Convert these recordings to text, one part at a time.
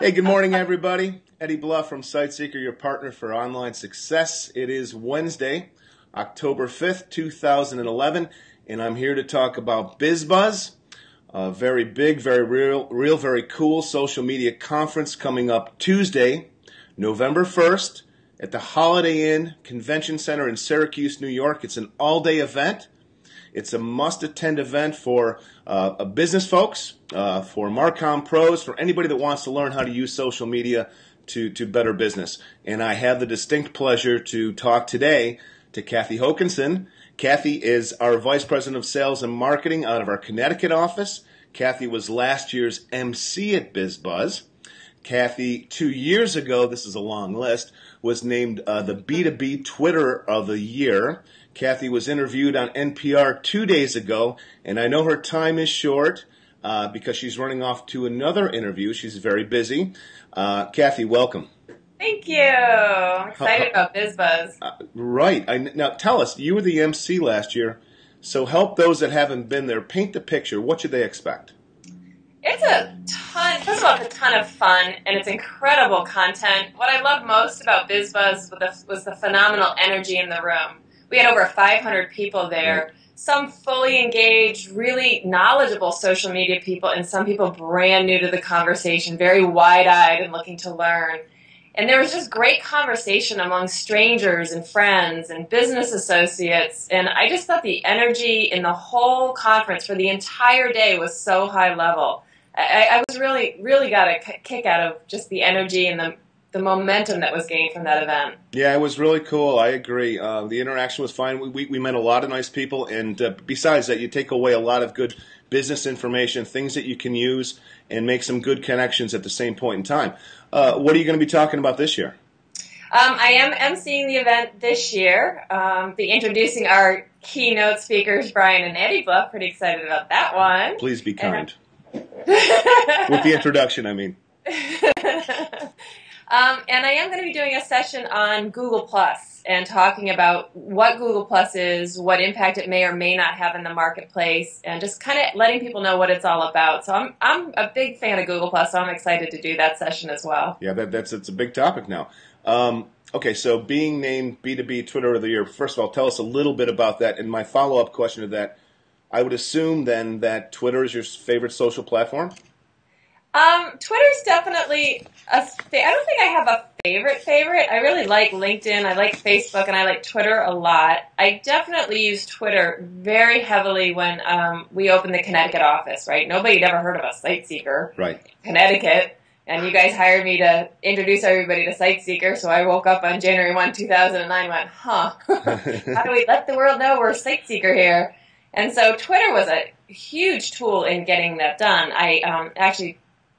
Hey, good morning, everybody. Eddie Bluff from SiteSeeker, your partner for online success. It is Wednesday, October 5th, 2011, and I'm here to talk about BizBuzz, a very big, very real, very cool social media conference coming up Tuesday, November 1st, at the Holiday Inn Convention Center in Syracuse, New York. It's an all-day event. It's a must-attend event for business folks, for Marcom pros, for anybody that wants to learn how to use social media to better business. And I have the distinct pleasure to talk today to Kathy Hokunson. Kathy is our Vice President of Sales and Marketing out of our Connecticut office. Kathy was last year's MC at BizBuzz. Kathy, 2 years ago, this is a long list, was named the B2B Twitter of the Year. Kathy was interviewed on NPR 2 days ago, and I know her time is short because she's running off to another interview. She's very busy. Kathy, welcome. Thank you. I'm excited about BizBuzz. Right. Now, tell us, you were the MC last year, so help those that haven't been there. Paint the picture. What should they expect? It's a ton, first of all, it's a ton of fun, and it's incredible content. What I love most about BizBuzz was the phenomenal energy in the room. We had over 500 people there, right. Some fully engaged, really knowledgeable social media people, and some people brand new to the conversation, very wide-eyed and looking to learn. And there was just great conversation among strangers and friends and business associates, and I just thought the energy in the whole conference for the entire day was so high level. I was really got a kick out of just the energy and the momentum that was gained from that event. Yeah, it was really cool. I agree. The interaction was fine. We met a lot of nice people, and besides that, you take away a lot of good business information, things that you can use, and make some good connections at the same point in time. What are you going to be talking about this year? I am emceeing the event this year. Be introducing our keynote speakers, Brian and Eddie Bluff. Pretty excited about that one. Please be kind. With the introduction, I mean. And I am going to be doing a session on Google Plus and talking about what Google Plus is, what impact it may or may not have in the marketplace, and just kind of letting people know what it's all about. So I'm a big fan of Google Plus, so I'm excited to do that session as well. Yeah, it's a big topic now. Okay, so being named B2B Twitter of the Year, first of all, tell us a little bit about that. And my follow-up question to that, I would assume then that Twitter is your favorite social platform? Twitter's definitely I don't think I have a favorite. I really like LinkedIn, I like Facebook, and I like Twitter a lot. I definitely use Twitter very heavily when we opened the Connecticut office, right? Nobody had ever heard of a SiteSeeker. Right. Connecticut. And you guys hired me to introduce everybody to SiteSeeker, so I woke up on January 1, 2009 and went, how do we let the world know we're SiteSeeker here? And so Twitter was a huge tool in getting that done.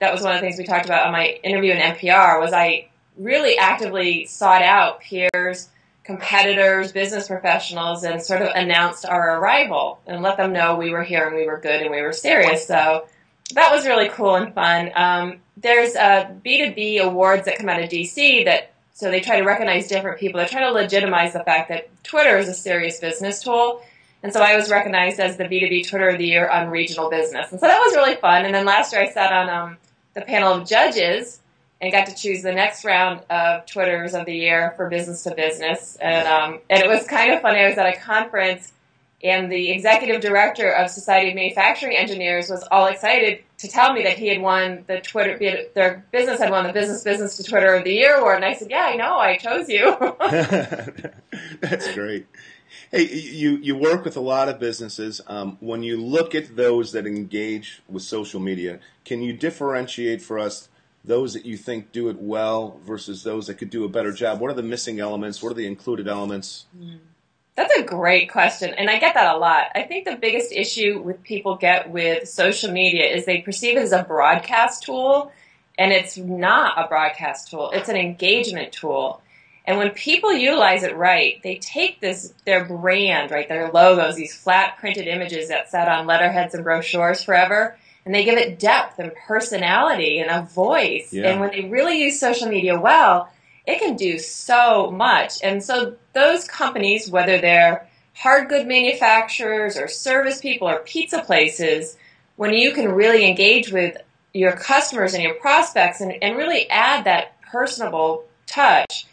That was one of the things we talked about on my interview in NPR, was I really actively sought out peers, competitors, business professionals, and sort of announced our arrival and let them know we were here and we were good and we were serious. So that was really cool and fun. There's B2B awards that come out of D.C. so they try to recognize different people. They're trying to legitimize the fact that Twitter is a serious business tool. And so I was recognized as the B2B Twitter of the Year on regional business. And so that was really fun. And then last year I sat on the panel of judges and got to choose the next round of Twitters of the Year for business to business. And it was kind of funny. I was at a conference, and the executive director of Society of Manufacturing Engineers was all excited to tell me that he had won their business had won the Business to Twitter of the Year award. And I said, yeah, I know, I chose you. That's great. Hey, you work with a lot of businesses. When you look at those that engage with social media, can you differentiate for us those that you think do it well versus those that could do a better job? What are the missing elements? What are the included elements? That's a great question, and I get that a lot. I think the biggest issue with people get with social media is they perceive it as a broadcast tool, and it's not a broadcast tool. It's an engagement tool. And when people utilize it right, they take their brand, right, their logos, these flat printed images that sat on letterheads and brochures forever, and they give it depth and personality and a voice. Yeah. And when they really use social media well, it can do so much. And so those companies, whether they're hard good manufacturers or service people or pizza places, when you can really engage with your customers and your prospects and really add that personable touch,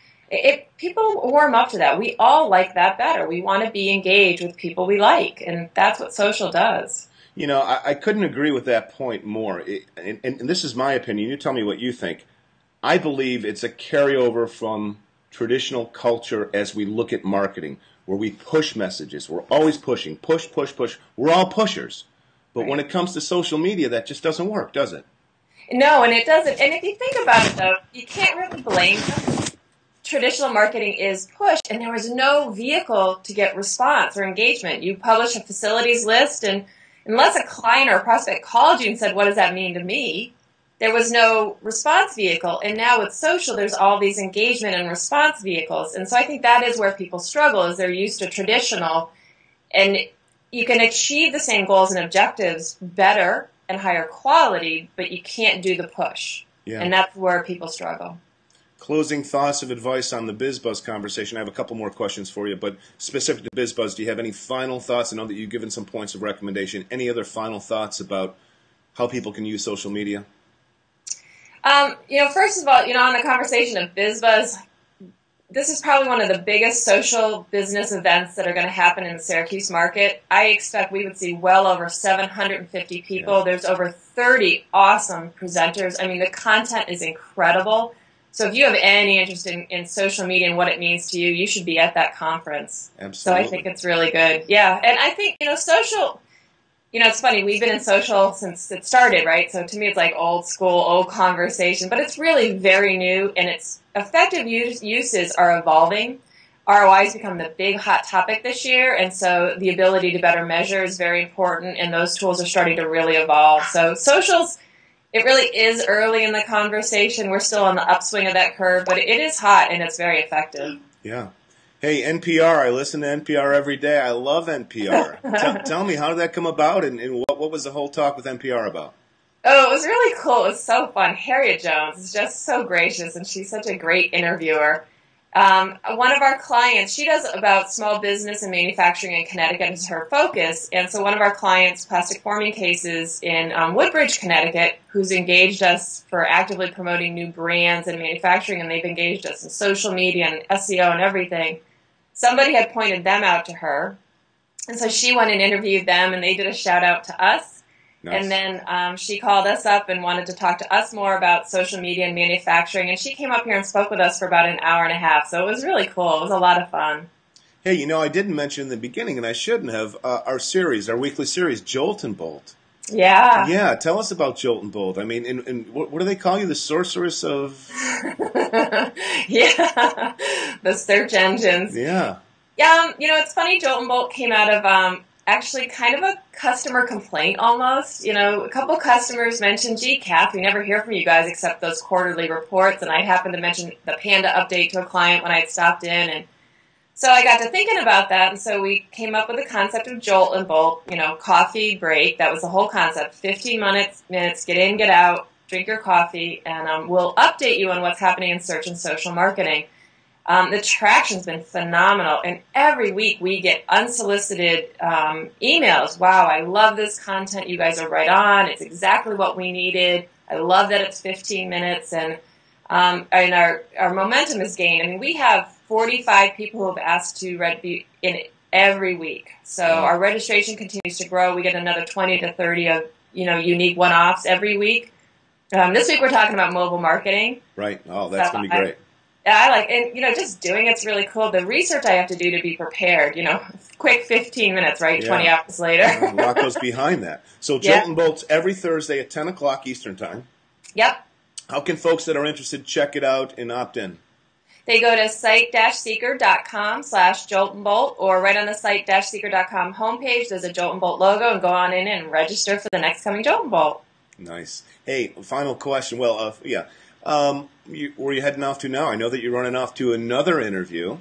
people warm up to that. We all like that better. We want to be engaged with people we like, and that's what social does. You know, I couldn't agree with that point more. And this is my opinion. You tell me what you think. I believe it's a carryover from traditional culture as we look at marketing, where we push messages. We're always pushing, push, push, push. We're all pushers. But Right. when it comes to social media, that just doesn't work, does it? No, and it doesn't. And if you think about it, though, you can't really blame them. Traditional marketing is pushed, and there was no vehicle to get response or engagement. You publish a facilities list, and unless a client or a prospect called you and said, what does that mean to me? There was no response vehicle. And now with social, there's all these engagement and response vehicles. And so I think that is where people struggle, is they're used to traditional. And you can achieve the same goals and objectives better and higher quality, but you can't do the push. Yeah. And that's where people struggle. Closing thoughts of advice on the BizBuzz conversation. I have a couple more questions for you, but specific to BizBuzz, do you have any final thoughts? I know that you've given some points of recommendation. Any other final thoughts about how people can use social media? First of all, on the conversation of BizBuzz, this is probably one of the biggest social business events that are going to happen in the Syracuse market. I expect we would see well over 750 people. Yeah. There's over 30 awesome presenters. I mean, the content is incredible. So if you have any interest in social media and what it means to you, you should be at that conference. Absolutely. So I think it's really good. Yeah, and I think, social, it's funny, we've been in social since it started, right? So to me, it's like old school, old conversation, but it's really very new, and its effective uses are evolving. ROI has become the big hot topic this year, and so the ability to better measure is very important, and those tools are starting to really evolve. So socials, it really is early in the conversation. We're still on the upswing of that curve, but it is hot, and it's very effective. Yeah. Hey, NPR, I listen to NPR every day. I love NPR. Tell me, how did that come about, and what was the whole talk with NPR about? Oh, it was really cool. It was so fun. Harriet Jones is just so gracious, and she's such a great interviewer. One of our clients, she does about small business and manufacturing in Connecticut is her focus, and so one of our clients, Plastic Forming Cases in Woodbridge, Connecticut, who's engaged us for actively promoting new brands and manufacturing, and they've engaged us in social media and SEO and everything. Somebody had pointed them out to her, and so she went and interviewed them, and they did a shout-out to us. Nice. And then she called us up and wanted to talk to us more about social media and manufacturing, and she came up here and spoke with us for about an hour and a half, so it was really cool. It was a lot of fun. Hey, I didn't mention in the beginning, and I shouldn't have, our weekly series, Jolt and Bolt. Yeah. Yeah, tell us about Jolt and Bolt. I mean, and what do they call you, the sorceress of... Yeah, the search engines. Yeah. Yeah, it's funny, Jolt and Bolt came out of actually kind of a customer complaint almost. A couple customers mentioned, gee, Kath, we never hear from you guys except those quarterly reports, and I happened to mention the Panda update to a client when I had stopped in, and so I got to thinking about that, and so we came up with the concept of Jolt and Bolt, coffee break. That was the whole concept. 15 minutes, get in, get out, drink your coffee, and we'll update you on what's happening in search and social marketing. The traction's been phenomenal, and every week we get unsolicited emails. Wow, I love this content. You guys are right on. It's exactly what we needed. I love that it's 15 minutes, and our momentum is gained. I mean, we have 45 people who have asked to be in every week. So our registration continues to grow. We get another 20 to 30 of unique one-offs every week. This week we're talking about mobile marketing. Right. Oh, that's going to be great. I like, and just doing it's really cool. The research I have to do to be prepared, quick 15 minutes, right? Yeah. 20 hours later. A lot goes behind that. So Jolt and Bolt's every Thursday at 10 o'clock Eastern Time. Yep. How can folks that are interested check it out and opt in? They go to site-seeker.com/joltandbolt, or right on the site-seeker.com homepage, there's a Jolt and Bolt logo, and go on in and register for the next coming Jolt and Bolt. Nice. Hey, final question. Well, where are you heading off to now? I know that you're running off to another interview.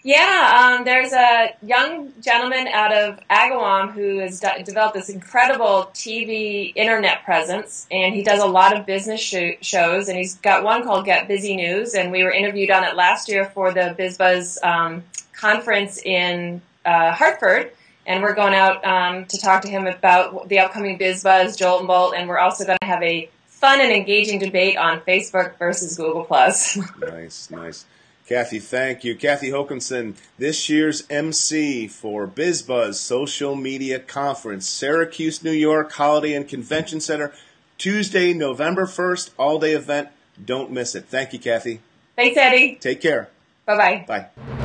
Yeah, there's a young gentleman out of Agawam who has developed this incredible TV internet presence, and he does a lot of business shows, and he's got one called Get Busy News, and we were interviewed on it last year for the BizBuzz conference in Hartford, And we're going out to talk to him about the upcoming BizBuzz, Jolt and Bolt, and we're also going to have a fun and engaging debate on Facebook versus Google+. Nice. Kathy, thank you. Kathy Hokunson, this year's MC for BizBuzz Social Media Conference, Syracuse, New York, Holiday and Convention Center, Tuesday, November 1st, all-day event. Don't miss it. Thank you, Kathy. Thanks, Eddie. Take care. Bye-bye. Bye.